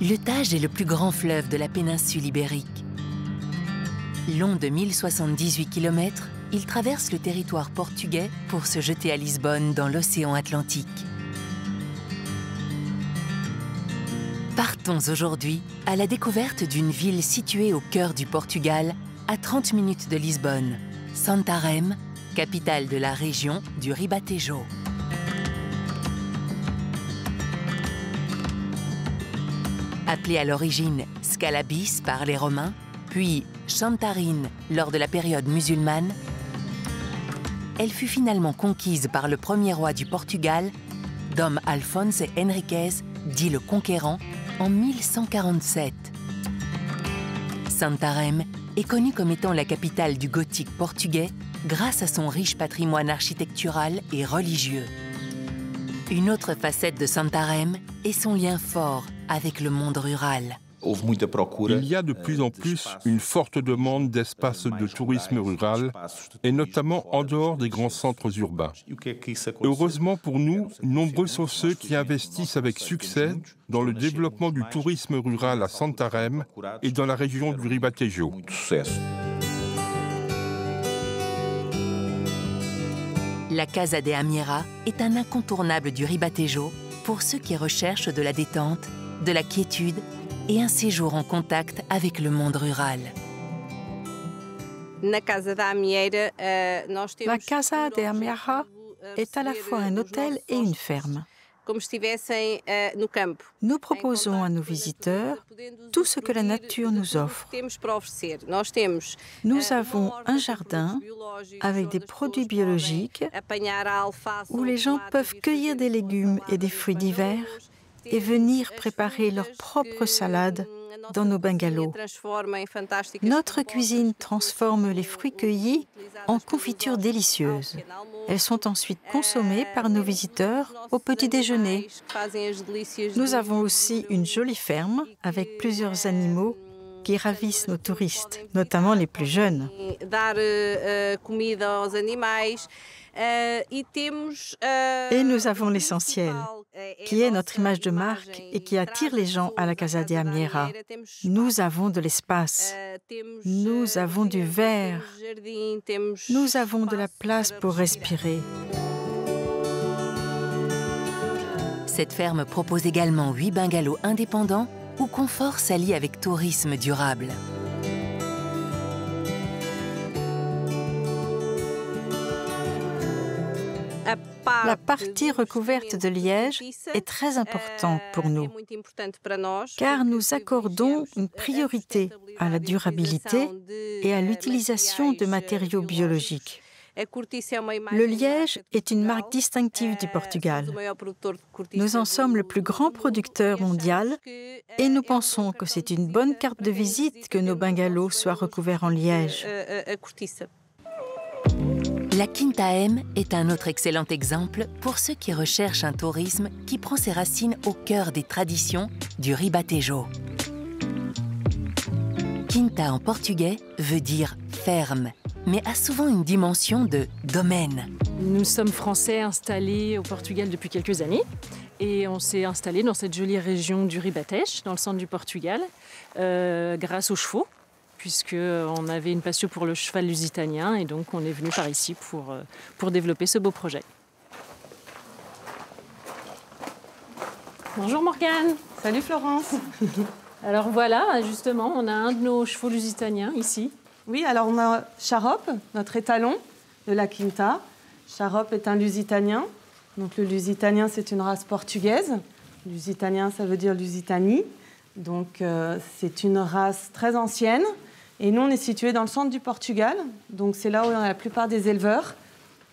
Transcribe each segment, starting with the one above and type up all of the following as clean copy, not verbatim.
Le Tage est le plus grand fleuve de la péninsule ibérique. Long de 1078 km, il traverse le territoire portugais pour se jeter à Lisbonne dans l'océan Atlantique. Partons aujourd'hui à la découverte d'une ville située au cœur du Portugal, à 30 minutes de Lisbonne, Santarém, capitale de la région du Ribatejo. Appelée à l'origine Scalabis par les Romains, puis Chantarine lors de la période musulmane, elle fut finalement conquise par le premier roi du Portugal, Dom Alfonso Henriques, dit le Conquérant, en 1147. Santarém est connue comme étant la capitale du gothique portugais grâce à son riche patrimoine architectural et religieux. Une autre facette de Santarém est son lien fort avec le monde rural. Il y a de plus en plus une forte demande d'espaces de tourisme rural, et notamment en dehors des grands centres urbains. Heureusement pour nous, nombreux sont ceux qui investissent avec succès dans le développement du tourisme rural à Santarém et dans la région du Ribatejo. La Casa de Amiera est un incontournable du Ribatejo pour ceux qui recherchent de la détente, de la quiétude et un séjour en contact avec le monde rural. La Casa de Amiera est à la fois un hôtel et une ferme. Nous proposons à nos visiteurs tout ce que la nature nous offre. Nous avons un jardin avec des produits biologiques où les gens peuvent cueillir des légumes et des fruits d'hiver et venir préparer leur propre salade dans nos bungalows. Notre cuisine transforme les fruits cueillis en confitures délicieuses. Elles sont ensuite consommées par nos visiteurs au petit déjeuner. Nous avons aussi une jolie ferme avec plusieurs animaux qui ravissent nos touristes, notamment les plus jeunes. Et nous avons l'essentiel, qui est notre image de marque et qui attire les gens à la Casa de Amiera. Nous avons de l'espace, nous avons du vert, nous avons de la place pour respirer. Cette ferme propose également 8 bungalows indépendants où confort s'allie avec tourisme durable. La partie recouverte de liège est très importante pour nous, car nous accordons une priorité à la durabilité et à l'utilisation de matériaux biologiques. Le liège est une marque distinctive du Portugal. Nous en sommes le plus grand producteur mondial et nous pensons que c'est une bonne carte de visite que nos bungalows soient recouverts en liège. La Quinta M est un autre excellent exemple pour ceux qui recherchent un tourisme qui prend ses racines au cœur des traditions du Ribatejo. Quinta en portugais veut dire ferme, mais a souvent une dimension de domaine. Nous sommes français installés au Portugal depuis quelques années et on s'est installé dans cette jolie région du Ribatejo, dans le centre du Portugal, grâce aux chevaux, puisqu'on avait une passion pour le cheval lusitanien et donc on est venu par ici pour développer ce beau projet. Bonjour Morgane. Salut Florence. Alors voilà, justement, on a un de nos chevaux lusitaniens ici. Oui, alors on a Charop, notre étalon de la Quinta. Charop est un lusitanien. Donc le lusitanien, c'est une race portugaise. Lusitanien, ça veut dire Lusitanie. Donc c'est une race très ancienne. Et nous, on est situé dans le centre du Portugal. Donc c'est là où on a la plupart des éleveurs.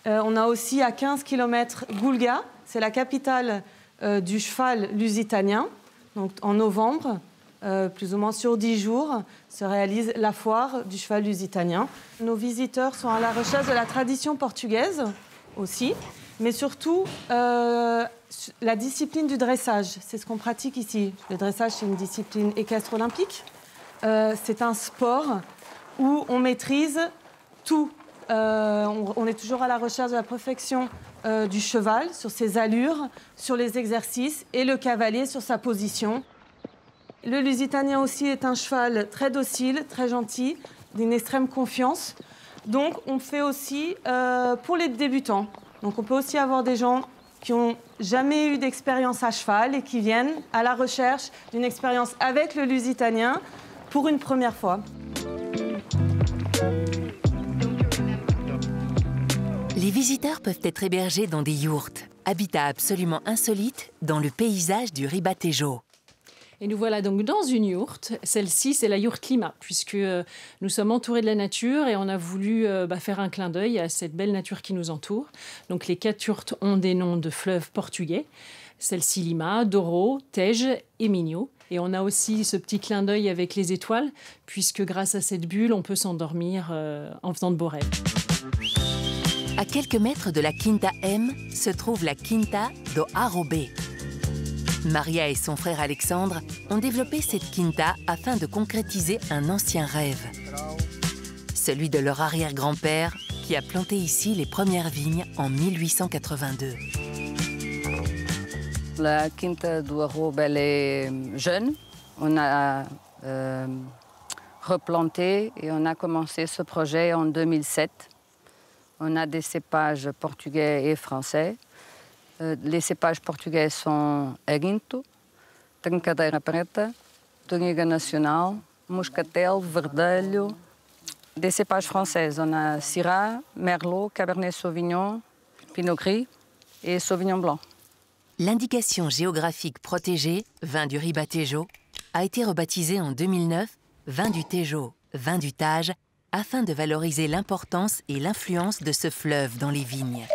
On a aussi à 15 km Goulga. C'est la capitale du cheval lusitanien. Donc en novembre, plus ou moins sur 10 jours, se réalise la foire du cheval lusitanien. Nos visiteurs sont à la recherche de la tradition portugaise aussi, mais surtout la discipline du dressage. C'est ce qu'on pratique ici. Le dressage, c'est une discipline équestre olympique. C'est un sport où on maîtrise tout. On est toujours à la recherche de la perfection du cheval, sur ses allures, sur les exercices, et le cavalier sur sa position. Le Lusitanien aussi est un cheval très docile, très gentil, d'une extrême confiance. Donc on fait aussi pour les débutants. Donc on peut aussi avoir des gens qui n'ont jamais eu d'expérience à cheval et qui viennent à la recherche d'une expérience avec le Lusitanien pour une première fois. Les visiteurs peuvent être hébergés dans des yourtes, habitat absolument insolite dans le paysage du Ribatejo. Et nous voilà donc dans une yourte. Celle-ci, c'est la yourte Lima, puisque nous sommes entourés de la nature et on a voulu faire un clin d'œil à cette belle nature qui nous entoure. Donc les 4 yourtes ont des noms de fleuves portugais. Celle-ci Lima, Douro, Tejo et Minho. Et on a aussi ce petit clin d'œil avec les étoiles, puisque grâce à cette bulle, on peut s'endormir en faisant de beaux rêves. À quelques mètres de la Quinta M se trouve la Quinta do Arrobe. Maria et son frère Alexandre ont développé cette quinta afin de concrétiser un ancien rêve. Celui de leur arrière-grand-père qui a planté ici les premières vignes en 1882. La Quinta do Arrobe, elle est jeune. On a replanté et on a commencé ce projet en 2007. On a des cépages portugais et français. Les cépages portugais sont Aguinto, Trancadeira Preta, Tonhiga Nacional, Moscatel, Verdelho. Des cépages français, on a Syrah, Merlot, Cabernet Sauvignon, Pinot Gris et Sauvignon Blanc. L'indication géographique protégée, vin du Ribatejo, a été rebaptisée en 2009 vin du Tejo, vin du Tage, afin de valoriser l'importance et l'influence de ce fleuve dans les vignes.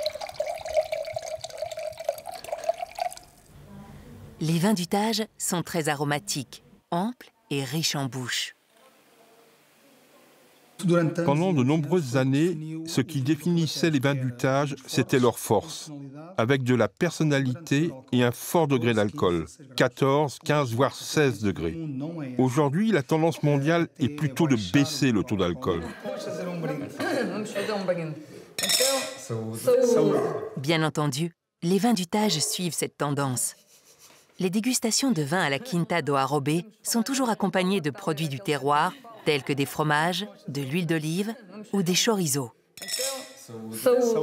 Les vins du Tage sont très aromatiques, amples et riches en bouche. Pendant de nombreuses années, ce qui définissait les vins du Tage, c'était leur force, avec de la personnalité et un fort degré d'alcool, 14, 15, voire 16 degrés. Aujourd'hui, la tendance mondiale est plutôt de baisser le taux d'alcool. Bien entendu, les vins du Tage suivent cette tendance. Les dégustations de vins à la Quinta do Arrobe sont toujours accompagnées de produits du terroir, tels que des fromages, de l'huile d'olive ou des chorizos.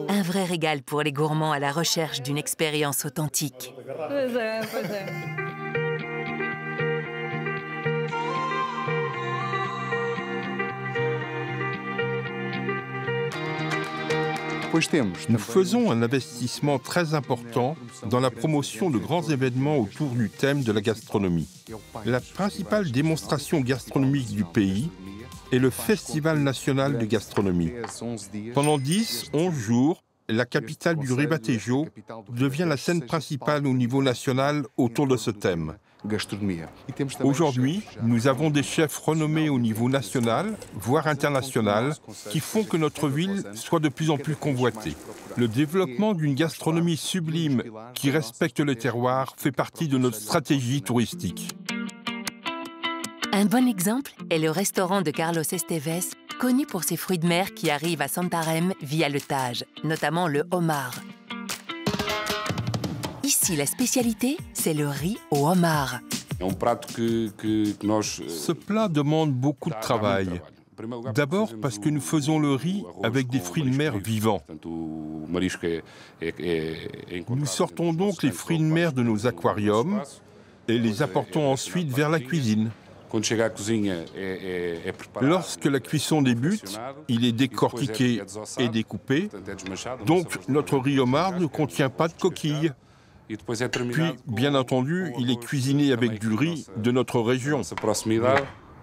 Un vrai régal pour les gourmands à la recherche d'une expérience authentique. Nous faisons un investissement très important dans la promotion de grands événements autour du thème de la gastronomie. La principale démonstration gastronomique du pays est le Festival national de gastronomie. Pendant 10-11 jours, la capitale du Ribatejo devient la scène principale au niveau national autour de ce thème. Aujourd'hui, nous avons des chefs renommés au niveau national, voire international, qui font que notre ville soit de plus en plus convoitée. Le développement d'une gastronomie sublime qui respecte le terroir fait partie de notre stratégie touristique. Un bon exemple est le restaurant de Carlos Esteves, connu pour ses fruits de mer qui arrivent à Santarém via le Tage, notamment le homard. Ici, la spécialité, c'est le riz au homard. Ce plat demande beaucoup de travail. D'abord parce que nous faisons le riz avec des fruits de mer vivants. Nous sortons donc les fruits de mer de nos aquariums et les apportons ensuite vers la cuisine. Lorsque la cuisson débute, il est décortiqué et découpé. Donc, notre riz homard ne contient pas de coquilles. Puis, bien entendu, il est cuisiné avec du riz de notre région.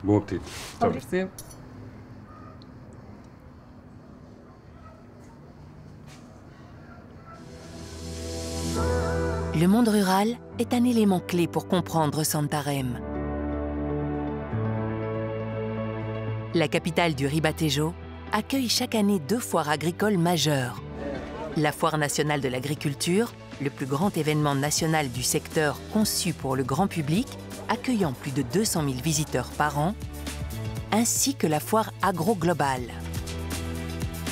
Bon appétit. Le monde rural est un élément clé pour comprendre Santarém. La capitale du Ribatejo accueille chaque année 2 foires agricoles majeures. La Foire nationale de l'agriculture, le plus grand événement national du secteur conçu pour le grand public, accueillant plus de 200 000 visiteurs par an, ainsi que la Foire agro-globale.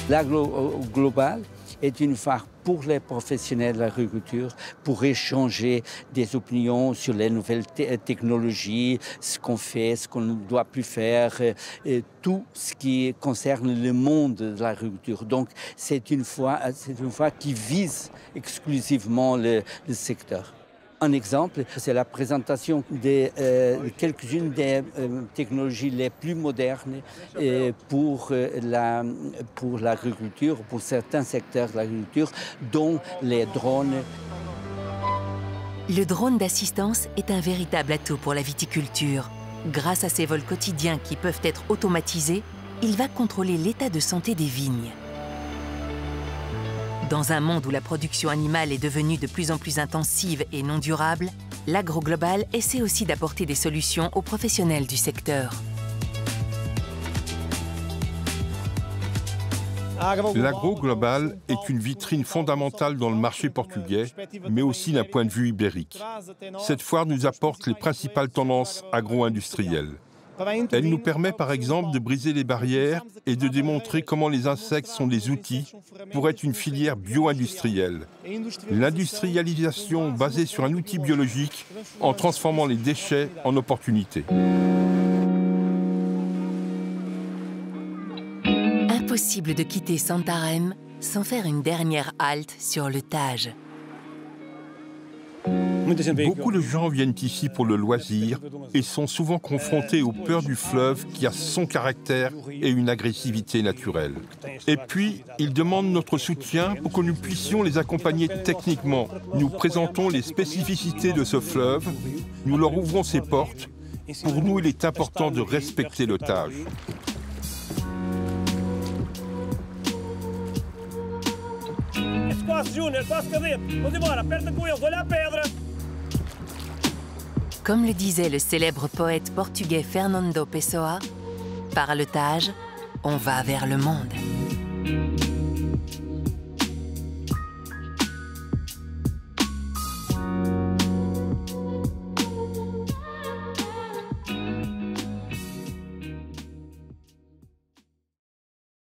L'agro-global est une foire pour les professionnels de l'agriculture, pour échanger des opinions sur les nouvelles technologies, ce qu'on fait, ce qu'on ne doit plus faire, et tout ce qui concerne le monde de l'agriculture. Donc c'est une foire qui vise exclusivement le secteur. Un exemple, c'est la présentation de quelques-unes des technologies les plus modernes pour l'agriculture, pour certains secteurs de l'agriculture, dont les drones. Le drone d'assistance est un véritable atout pour la viticulture. Grâce à ses vols quotidiens qui peuvent être automatisés, il va contrôler l'état de santé des vignes. Dans un monde où la production animale est devenue de plus en plus intensive et non durable, l'AgroGlobal essaie aussi d'apporter des solutions aux professionnels du secteur. L'AgroGlobal est une vitrine fondamentale dans le marché portugais, mais aussi d'un point de vue ibérique. Cette foire nous apporte les principales tendances agro-industrielles. Elle nous permet par exemple de briser les barrières et de démontrer comment les insectes sont des outils pour être une filière bio-industrielle. L'industrialisation basée sur un outil biologique en transformant les déchets en opportunités. Impossible de quitter Santarém sans faire une dernière halte sur le Tage. Beaucoup de gens viennent ici pour le loisir et sont souvent confrontés aux peurs du fleuve qui a son caractère et une agressivité naturelle. Et puis, ils demandent notre soutien pour que nous puissions les accompagner techniquement. Nous présentons les spécificités de ce fleuve, nous leur ouvrons ses portes. Pour nous, il est important de respecter le Tage. Comme le disait le célèbre poète portugais Fernando Pessoa, par le Tage, on va vers le monde.